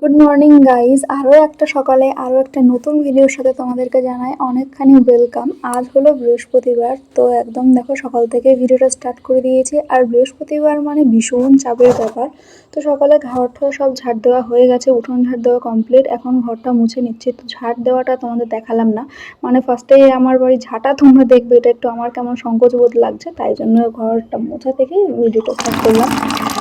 Good morning guys, আরও একটা সকালে আরও একটা নতুন ভিডিওর সাথে তোমাদেরকে জানাই অনেকখানি ওয়েলকাম। আজ হলো বৃহস্পতিবার, তো একদম দেখো সকাল থেকে ভিডিওটা স্টার্ট করে দিয়েছি। আর বৃহস্পতিবার মানে ভীষণ চাপের ব্যাপার। তো সকালে ঘর ঠর সব ঝাড় দেওয়া হয়ে গেছে, উঠোন ঝাড় দেওয়া কমপ্লিট, এখন ঘরটা মুছে নিচ্ছি। তো ঝাড় দেওয়াটা তোমাদের দেখালাম না, মানে ফার্স্টে আমার বাড়ি ঝাঁটা তোমরা দেখবে, এটা একটু আমার কেমন সংকোচ বোধ লাগছে, তাই জন্য ঘরটা মোছা থেকে ভিডিওটা স্টার্ট করলাম।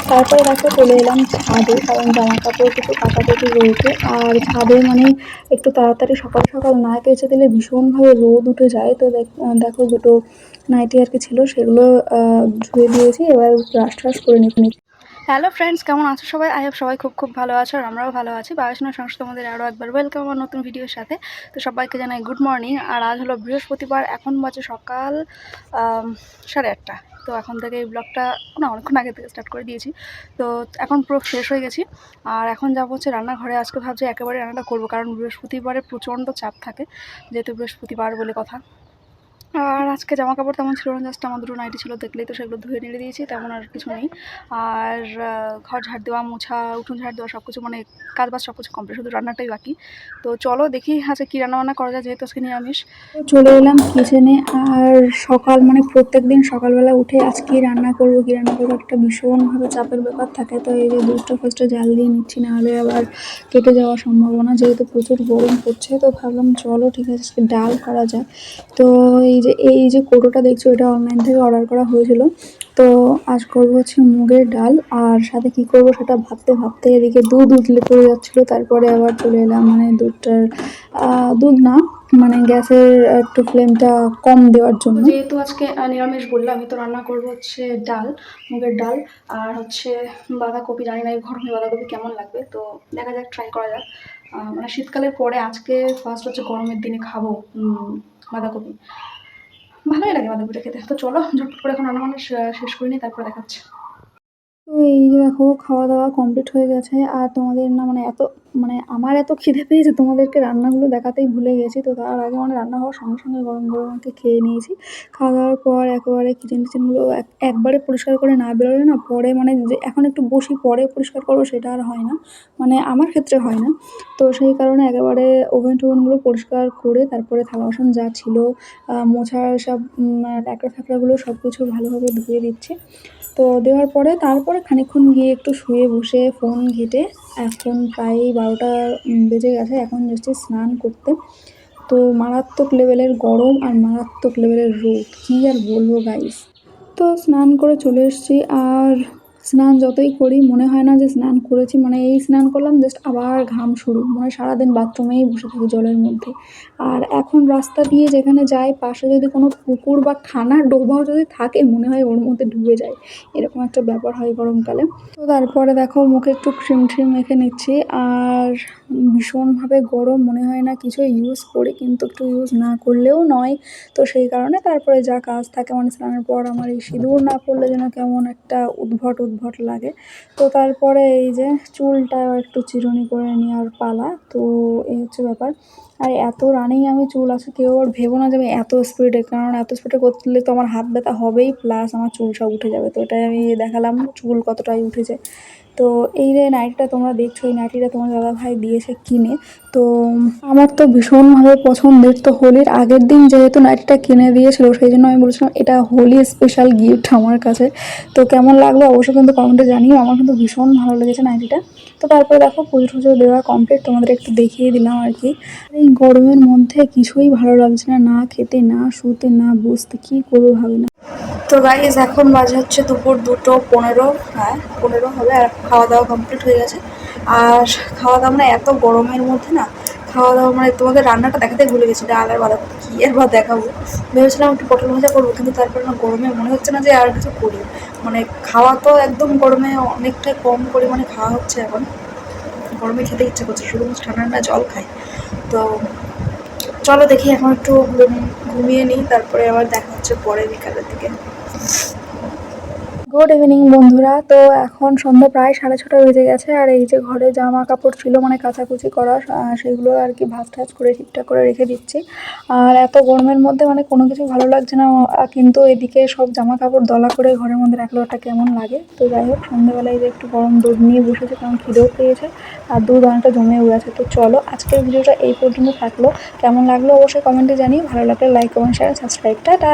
তারপরে দেখো চলে এলাম ছাদে, কারণ জামা কাপড় কিছু কাচাকুচি রয়েছে। আর ছাদে মানে একটু তাড়াতাড়ি সকাল সকাল না কেচে দিলে ভীষণভাবে রোদ উঠে যায়। তো দেখো দুটো নাইটি আর কি ছিল, সেগুলো ধুয়ে দিয়েছি। এবার ব্রাশ ট্রাশ করে নিতে। হ্যালো ফ্রেন্ডস, কেমন আছো সবাই? আই হোপ সবাই খুব ভালো আছো, আর আমরাও ভালো আছি। বায়ুসেনার সংস্থা তোমাদের আরও একবার ওয়েলকাম আমার নতুন ভিডিওর সাথে। তো সবাইকে জানাই গুড মর্নিং। আর আজ হলো বৃহস্পতিবার, এখন বাজে সকাল 8:30। তো এখন থেকে এই ব্লগটা অনেকক্ষণ আগে থেকে স্টার্ট করে দিয়েছি। তো এখন পুরো ফ্রেশ হয়ে গেছি, আর এখন যাবো হচ্ছে রান্নাঘরে। আজকে ভাবছি একেবারে রান্নাটা করবো, কারণ বৃহস্পতিবারে প্রচণ্ড চাপ থাকে, যেহেতু বৃহস্পতিবার বলে কথা। আর আজকে জামা কাপড় তেমন ছিল না, জাস্ট আমার দুটো নাইটি ছিল, দেখলেই তো সেগুলো ধুয়ে নেড়ে দিয়েছি, তেমন আর কিছু নেই। আর ঘর ঝাড় দেওয়া, মোছা, উঠোন ঝাড় দেওয়া সব কিছু, মানে কাজ বাজ সব কিছু কমপ্লিট, শুধু রান্নাটাই বাকি। তো চলো দেখি আজকে কী রান্নাবান্না করা যায়, যেহেতু আজকে নিরামিষ। চলে এলাম কিচেনে। আর সকাল মানে প্রত্যেক দিন সকালবেলা উঠে আজকে কী রান্না করবো একটা ভীষণভাবে চাপের ব্যাপার থাকে। তো এই যে দুধটা ফার্স্টে জাল দিয়ে নিচ্ছি, নাহলে আবার কেটে যাওয়ার সম্ভাবনা, যেহেতু প্রচুর গরম পড়ছে। তো ভাবলাম চলো ঠিক আছে আজকে ডাল করা যায়। তো এই যে কোটোটা দেখছো, এটা অনলাইন থেকে অর্ডার করা হয়েছিল। তো আজ করবো হচ্ছে মুগের ডাল, আর সাথে কি করব সেটা ভাবতে ভাবতে এদিকে দুধ উতলে পড়ে যাচ্ছিলো। তারপরে আবার চলে এলাম, মানে দুধ না, মানে গ্যাসের একটু ফ্লেমটা কম দেওয়ার জন্য। যেহেতু আজকে নিরামিষ বললাম, আমি তো রান্না করবো হচ্ছে ডাল, মুগের ডাল, আর হচ্ছে বাঁধাকপি। জানি না এই গরমে বাঁধাকপি কেমন লাগবে, তো দেখা যাক, ট্রাই করা যাক। মানে শীতকালের পরে আজকে ফার্স্ট হচ্ছে গরমের দিনে খাবো বাঁধাকপি। ভালোই লাগে বাঁধাকপিটা খেতে। তো চলো ঝটপট করে এখন রান্নাবান্না শেষ করে নিই, তারপরে দেখাচ্ছি। তো এই যে দেখো খাওয়া দাওয়া কমপ্লিট হয়ে গেছে। আর তোমাদের না মানে আমার এত খিদে পেয়েছে, তোমাদেরকে রান্নাগুলো দেখাতেই ভুলে গেছি। তো তার আগে মানে রান্না হওয়ার সঙ্গে সঙ্গে গরম গরম আর কি খেয়ে নিয়েছি। খাওয়া দাওয়ার পর একেবারে কিচেন টিচেনগুলো একবারে পরিষ্কার করে না বেরোলে না, পরে মানে যে এখন একটু বসি পরে পরিষ্কার করবো সেটা আর হয় না, মানে আমার ক্ষেত্রে হয় না। তো সেই কারণে একেবারে ওভেন টোভেনগুলো পরিষ্কার করে তারপরে থালা বাসন যা ছিল মোছার সব ট্যাকরা ফ্যাকরাগুলো সব কিছু ভালোভাবে ধুয়ে দিচ্ছি। তো দেওয়ার পরে তারপরে খানিকক্ষণ গিয়ে একটু শুয়ে বসে ফোন ঘেঁটে এখন প্রায় 12টা বেজে গেছে। এখন যাচ্ছি স্নান করতে। তো মারাত্মক লেভেলের গরম আর মারাত্মক লেভেলের রোদ, কী আর বলবো গাইস। তো স্নান করে চলে এসেছি। আর স্নান যতই করি মনে হয় না যে স্নান করেছি, মানে এই স্নান করলাম জাস্ট আবার ঘাম শুরু, মানে সারাদিন বাথরুমেই বসে থাকি জলের মধ্যে। আর এখন রাস্তা দিয়ে যেখানে যাই, পাশে যদি কোনো পুকুর বা খানার ডোবাও যদি থাকে, মনে হয় ওর মধ্যে ডুবে যায়, এরকম একটা ব্যাপার হয় গরমকালে। তো তারপরে দেখো মুখে একটু ক্রিম ট্রিম মেখে নিচ্ছি। আর ভীষণভাবে গরম, মনে হয় না কিছু ইউজ করি, কিন্তু একটু ইউজ না করলেও নয়। তো সেই কারণে তারপরে যা কাজ থাকে, মানে স্নানের পর আমার এই সিঁদুর না পড়লে যেন কেমন একটা উদ্ভট লাগে। তো তারপরে এই যে চুলটাও একটু চিরুনি করে নেওয়ার পালা। তো এই হচ্ছে ব্যাপার। আর এত রানিং আমি চুল আছে, কেউ আর ভেবো না যে আমি এত স্পিডে, কারণ এত স্পিডে করলে তো আমার হাত ব্যথা হবেই, প্লাস আমার চুল সব উঠে যাবে। তো এটাই আমি দেখালাম চুল কতটাই উঠেছে। তো এই যে নাইটিটা তোমরা দেখছো, এই নাইটিটা তোমার দাদাভাই দিয়েছে কিনে। তো আমার তো ভীষণভাবে পছন্দের। তো হোলির আগের দিন যেহেতু নাইটিটা কিনে দিয়েছিল, সেই জন্য আমি বলেছিলাম এটা হোলি স্পেশাল গিফট আমার কাছে। তো কেমন লাগলো অবশ্যই কিন্তু কমেন্টে জানিও, আমার কিন্তু ভীষণ ভালো লেগেছে নাইটিটা। তো তারপরে দেখো পুজো টুজো দেওয়া কমপ্লিট, তোমাদের একটু দেখিয়ে দিলাম আর কি। এই গরমের মধ্যে কিছুই ভালো লাগছে না, না খেতে, না শুতে, না বসতে, কী করবো ভাবি না। তো গাইজ এখন বাজে হচ্ছে দুপুর 2:15, হ্যাঁ 15 হবে। আর খাওয়া দাওয়া কমপ্লিট হয়ে গেছে। আর খাওয়া দাওয়া মানে এত গরমের মধ্যে না, খাওয়া দাওয়া মানে তোমাদের রান্নাটা দেখাতে ভুলে গেছি, ডাল আর বাঁধাকপি কী আর বা দেখাবো। ভেবেছিলাম একটু পটল ভাজা করবো, কিন্তু তারপরে না গরমে মনে হচ্ছে না যে আর কিছু করি। মানে খাওয়া তো একদম গরমে অনেকটাই কম পরিমাণে খাওয়া হচ্ছে এখন। গরমে খেতে ইচ্ছে করছে, শুধুমাত্র ঠান্ডা ঠান্ডা জল খাই। তো চলো দেখি এখন একটু ঘুমিয়ে নিই, তারপরে আবার দেখা হচ্ছে পরে বিকালের দিকে। গুড ইভিনিং বন্ধুরা। তো এখন সন্ধ্যা প্রায় 6:30 বেজে গেছে, আর এই যে ঘরে জামা কাপড় ছিল মানে কাচাকুচি করা, সেগুলো আর কি ভাঁজ টাজ করে ঠিকঠাক করে রেখে দিচ্ছি। আর এত গরমের মধ্যে মানে কোনো কিছু ভালো লাগছে না, কিন্তু এদিকে সব জামা কাপড় দলা করে ঘরের মধ্যে রাখলে ওটা কেমন লাগে। তো যাই হোক, সন্ধ্যেবেলায় যে একটু গরম দুধ নিয়ে বসেছে, কারণ খিদেও পেয়েছে আর দুধ অনেকটা জমেও গেছে। তো চলো, আজকের ভিডিওটা এই পর্যন্ত থাকলো। কেমন লাগলো অবশ্যই কমেন্টে জানিয়ে, ভালো লাগলে like comment share subscribe. Tata.